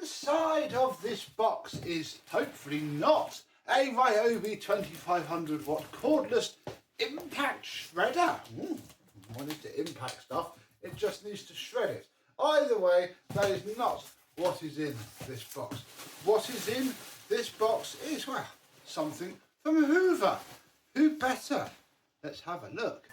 inside of this box is hopefully not a Ryobi 2500 watt cordless impact shredder. One needs to impact stuff, it just needs to shred it. Either way, that is not what is in this box. What is in this box is, well, something from Hoover. Who better? Let's have a look.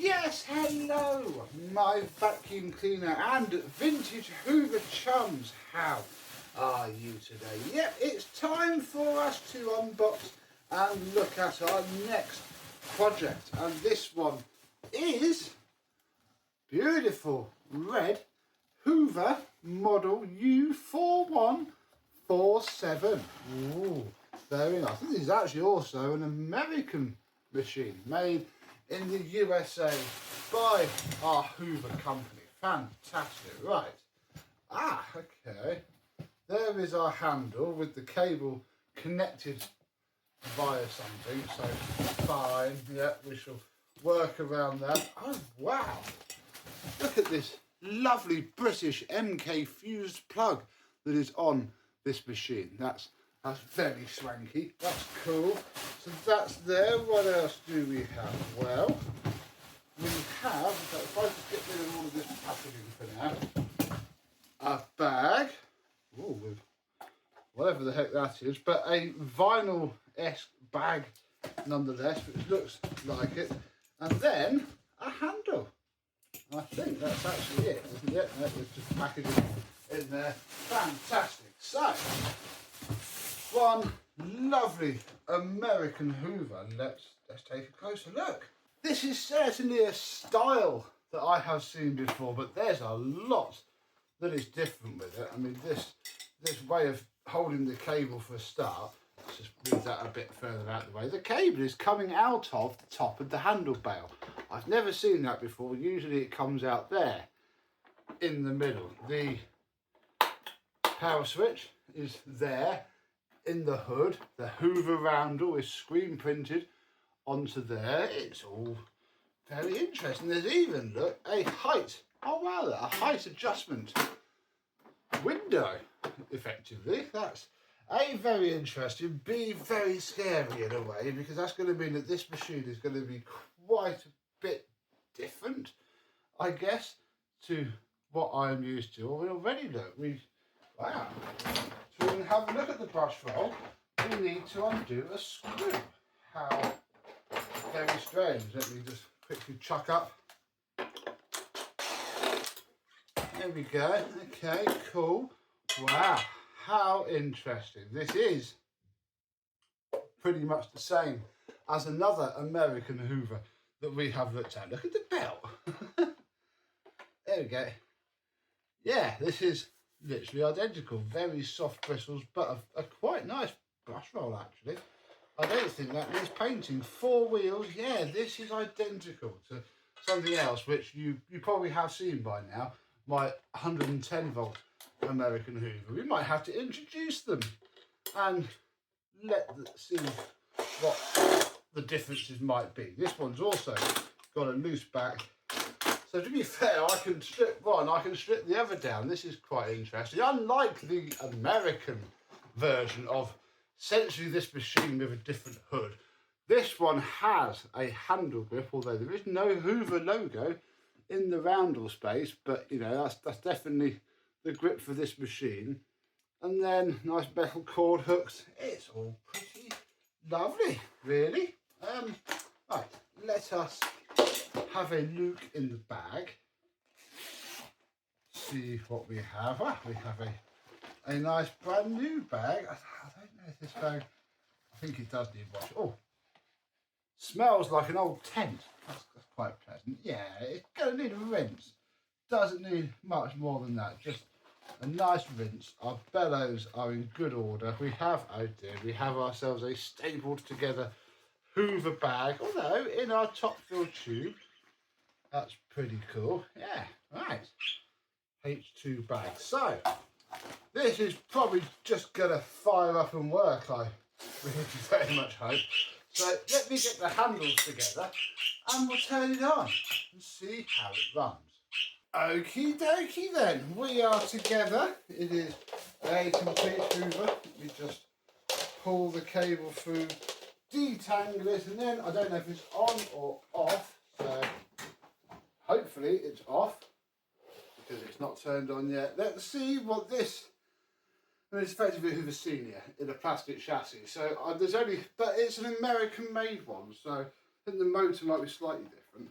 Yes, hello, my vacuum cleaner and vintage Hoover chums. How are you today? Yep, it's time for us to unbox and look at our next project. And this one is beautiful red Hoover model U4147. Ooh, very nice. This is actually also an American machine made in the USA by our Hoover company. Fantastic. Right. Okay. There is our handle with the cable connected via something. So fine. Yeah, we shall work around that. Oh, wow. Look at this lovely British MK fused plug that is on this machine. That's very swanky. That's cool. So that's there. What else do we have? Well, we have, if I just get rid of all of this packaging for now, a bag, with whatever the heck that is, but a vinyl-esque bag nonetheless, which looks like it, and then a handle. I think that's actually it, isn't it? That was just packaging in there. Fantastic. So, one lovely American Hoover. Let's take a closer look. This is certainly a style that I have seen before, but there's a lot that is different with it. I mean, this way of holding the cable for a start, let's just move that a bit further out of the way. The cable is coming out of the top of the handle bail. I've never seen that before. Usually it comes out there in the middle. The power switch is there in the hood. The Hoover roundel is screen printed onto there. It's all very interesting. There's even, look, a height. Oh wow, a height adjustment window, effectively. That's A, very interesting, B, very scary in a way, because that's going to mean that this machine is going to be quite a bit different, I guess, to what I'm used to. Well, we already know. Wow. So we can have a look at the brush roll. We need to undo a screw. How very strange. Let me just quickly chuck up. There we go. Okay, cool. Wow, how interesting. This is pretty much the same as another American Hoover that we have looked at. Look at the belt. There we go. Yeah, this is literally identical. Very soft bristles, but a quite nice brush roll actually. I don't think that needs painting. 4 wheels, yeah, this is identical to something else which you probably have seen by now. My 110 volt American Hoover. We might have to introduce them and see what the differences might be. This one's also got a loose back. So to be fair, I can strip one, I can strip the other down. This is quite interesting. Unlike the American version of essentially this machine with a different hood, this one has a handle grip, although there is no Hoover logo in the roundel space, but you know, that's definitely the grip for this machine. And then nice metal cord hooks. It's all pretty lovely, really. Right, let us have a look in the bag. See what we have. We have a nice brand new bag. I don't know if this bag, I think it does need washing. Oh, smells like an old tent. That's quite pleasant. Yeah, it's going to need a rinse. Doesn't need much more than that. Just a nice rinse. Our bellows are in good order. We have, oh dear, we have ourselves a stapled together Hoover bag, although in our top fill tube. That's pretty cool. Yeah, right. H2 bag. So, this is probably just going to fire up and work, I really very much hope. So let me get the handles together and we'll turn it on and see how it runs. Okie dokie then, we are together. It is a complete Hoover. Let me just pull the cable through, detangle it, and then I don't know if it's on or off, so hopefully it's off because it's not turned on yet. Let's see what this, and it's effectively Hoover Senior in a plastic chassis. So there's only, but it's an American made one, so I think the motor might be slightly different.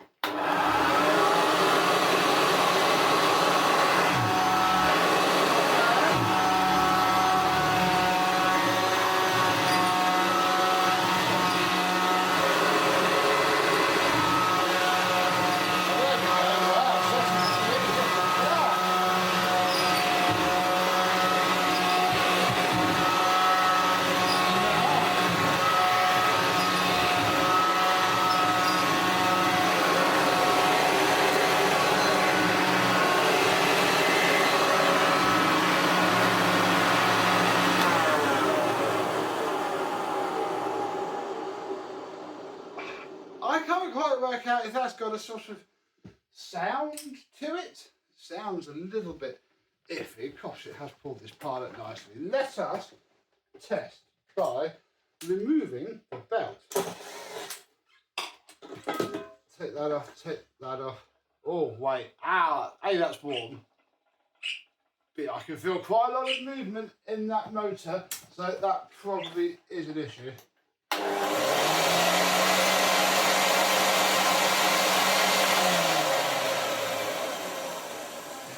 I can't quite work out if that's got a sort of sound to it. Sounds a little bit iffy. Gosh, it has pulled this pilot nicely. Let us test by removing the belt. Take that off, take that off. Oh, wait. Ow. Hey, that's warm. But I can feel quite a lot of movement in that motor, so that probably is an issue.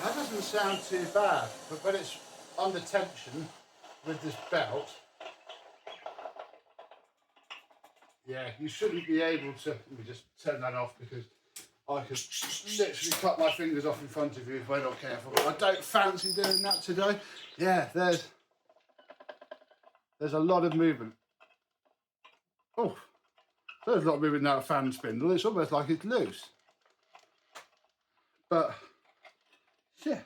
That doesn't sound too bad, but when it's under tension with this belt, yeah, you shouldn't be able to. Let me just turn that off because I could literally cut my fingers off in front of you if we're not careful. I don't fancy doing that today. Yeah, there's a lot of movement. Oh, there's a lot of movement in that fan spindle. It's almost like it's loose. But yeah,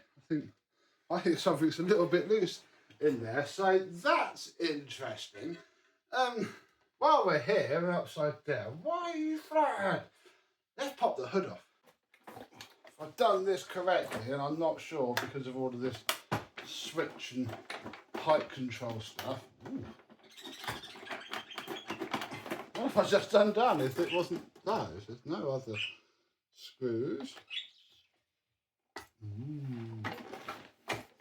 I think something's a little bit loose in there. So that's interesting. While we're here, we're upside down. Why are you flat? Let's pop the hood off. If I've done this correctly, and I'm not sure because of all of this switch and height control stuff. Ooh. What if I just undone if it wasn't those? There's no other screws.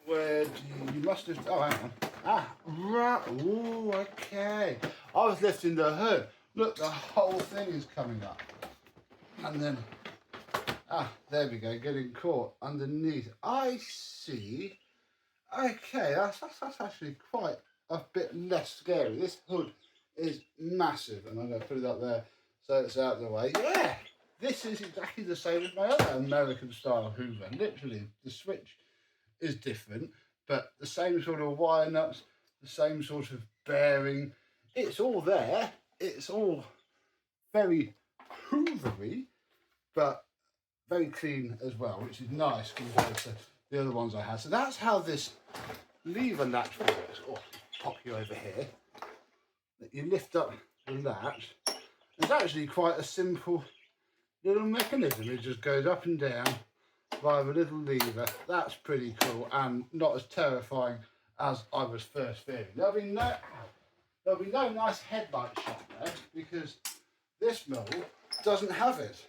Where do you must have, oh hang on. Ah, right, ooh, okay. I was lifting the hood. Look, the whole thing is coming up. And then, there we go, getting caught underneath. I see. Okay, that's actually quite a bit less scary. This hood is massive, and I'm going to put it up there so it's out of the way. Yeah, this is exactly the same as my other American style Hoover. Literally, the switch is different, but the same sort of wire nuts, the same sort of bearing. It's all there. It's all very Hoovery, but very clean as well, which is nice compared to the other ones I had. So that's how this lever latch works. Oh, pop you over here. You lift up the latch. It's actually quite a simple little mechanism. It just goes up and down via a little lever. That's pretty cool and not as terrifying as I was first fearing. There'll be no nice headlight shot there because this model doesn't have it.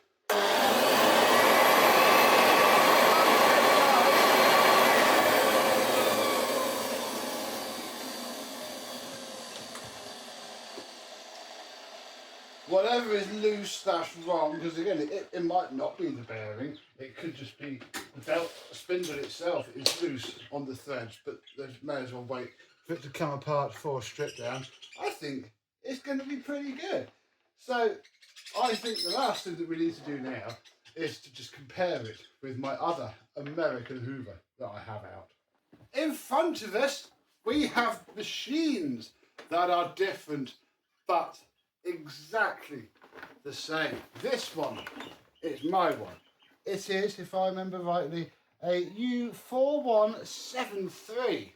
Whatever is loose / wrong, because again, it might not be the bearing, it could just be the belt spindle itself is loose on the threads, but they may as well wait for it to come apart before strip down. I think it's going to be pretty good. So I think the last thing that we need to do now is to just compare it with my other American Hoover that I have out. In front of us, we have machines that are different, but exactly the same. This one is my one. It is, if I remember rightly, a U4173.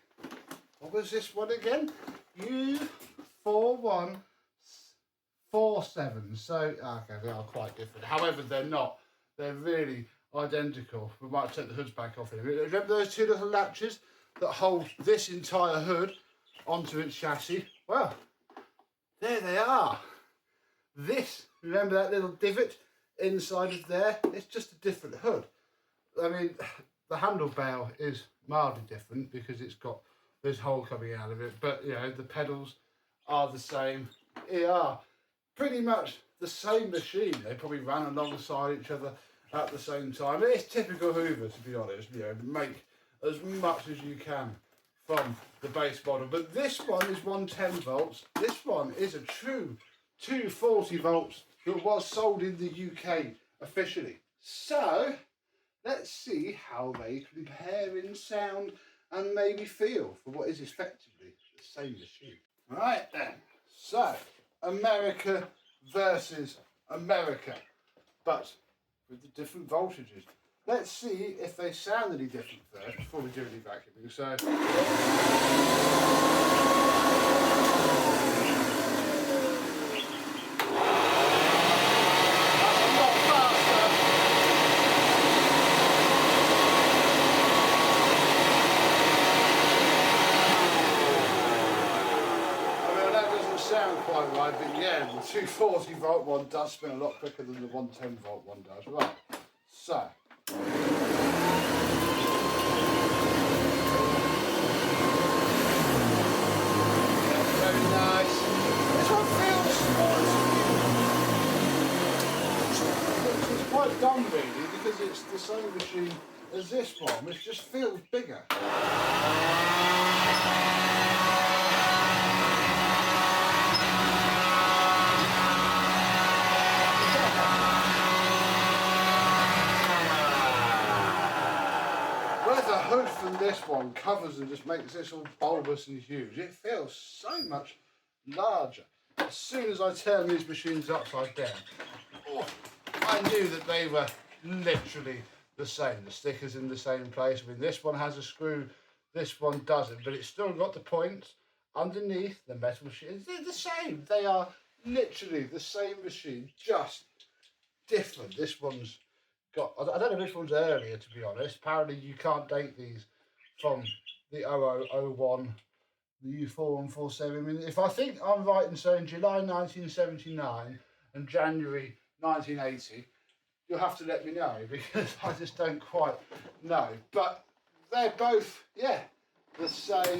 What was this one again? U4147. U4147. So, okay, they are quite different. However, they're not. They're really identical. We might take the hoods back off here. Remember those two little latches that hold this entire hood onto its chassis? Well, there they are. This, remember that little divot inside of there? It's just a different hood. I mean, the handle bail is mildly different because it's got this hole coming out of it, but you know, the pedals are the same. They are pretty much the same machine. They probably ran alongside each other at the same time. It's typical Hoover, to be honest. You know, make as much as you can from the base model. But this one is 110 volts. This one is a true 240 volts that was sold in the UK officially. So let's see how they compare in sound and maybe feel for what is effectively the same machine. Right then, so America versus America, but with the different voltages. Let's see if they sound any different first before we do any vacuuming. So sound quite right, but yeah, the 240 volt one does spin a lot quicker than the 110 volt one does. Right, so very nice. This one feels it's quite dumb really, because it's the same machine as this one, which just feels bigger. The hood from this one covers and just makes this all bulbous and huge. It feels so much larger. As soon as I turn these machines upside down, I knew that they were literally the same. The sticker's in the same place. I mean, this one has a screw, this one doesn't, but it's still got the points underneath the metal machines. They're the same. They are literally the same machine, just different. This one's got, I don't know which one's earlier, to be honest. Apparently you can't date these from the 0001, the U4147. I mean, if I think I'm right in saying July 1979 and January 1980, you'll have to let me know, because I just don't quite know. But they're both, yeah, the same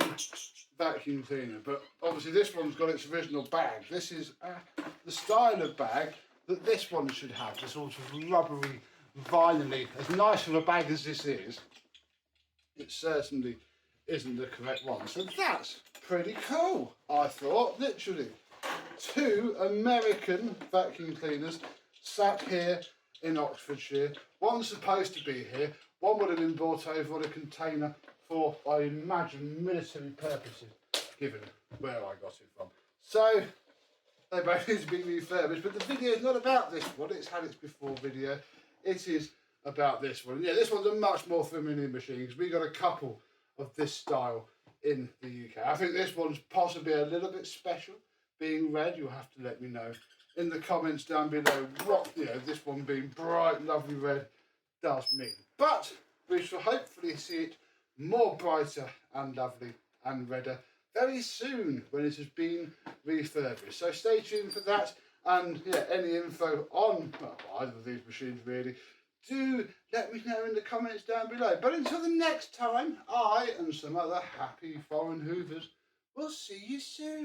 vacuum cleaner. But obviously this one's got its original bag. This is the style of bag that this one should have, the sort of rubbery, vinyl-y. As nice of a bag as this is, it certainly isn't the correct one. So that's pretty cool, I thought. Literally, two American vacuum cleaners sat here in Oxfordshire. One's supposed to be here. One would have been brought over on a container for, I imagine, military purposes, given where I got it from. So they both need to be refurbished, but the video is not about this one. It's had its before video. It is about this one. Yeah, this one's a much more familiar machine because we got a couple of this style in the UK. I think this one's possibly a little bit special, being red. You'll have to let me know in the comments down below what, you know, this one being bright, lovely red does mean. But we shall hopefully see it more brighter and lovely and redder very soon when it has been refurbished. So stay tuned for that. And yeah, any info on either of these machines really, do let me know in the comments down below. But until the next time, I and some other happy foreign Hoovers will see you soon.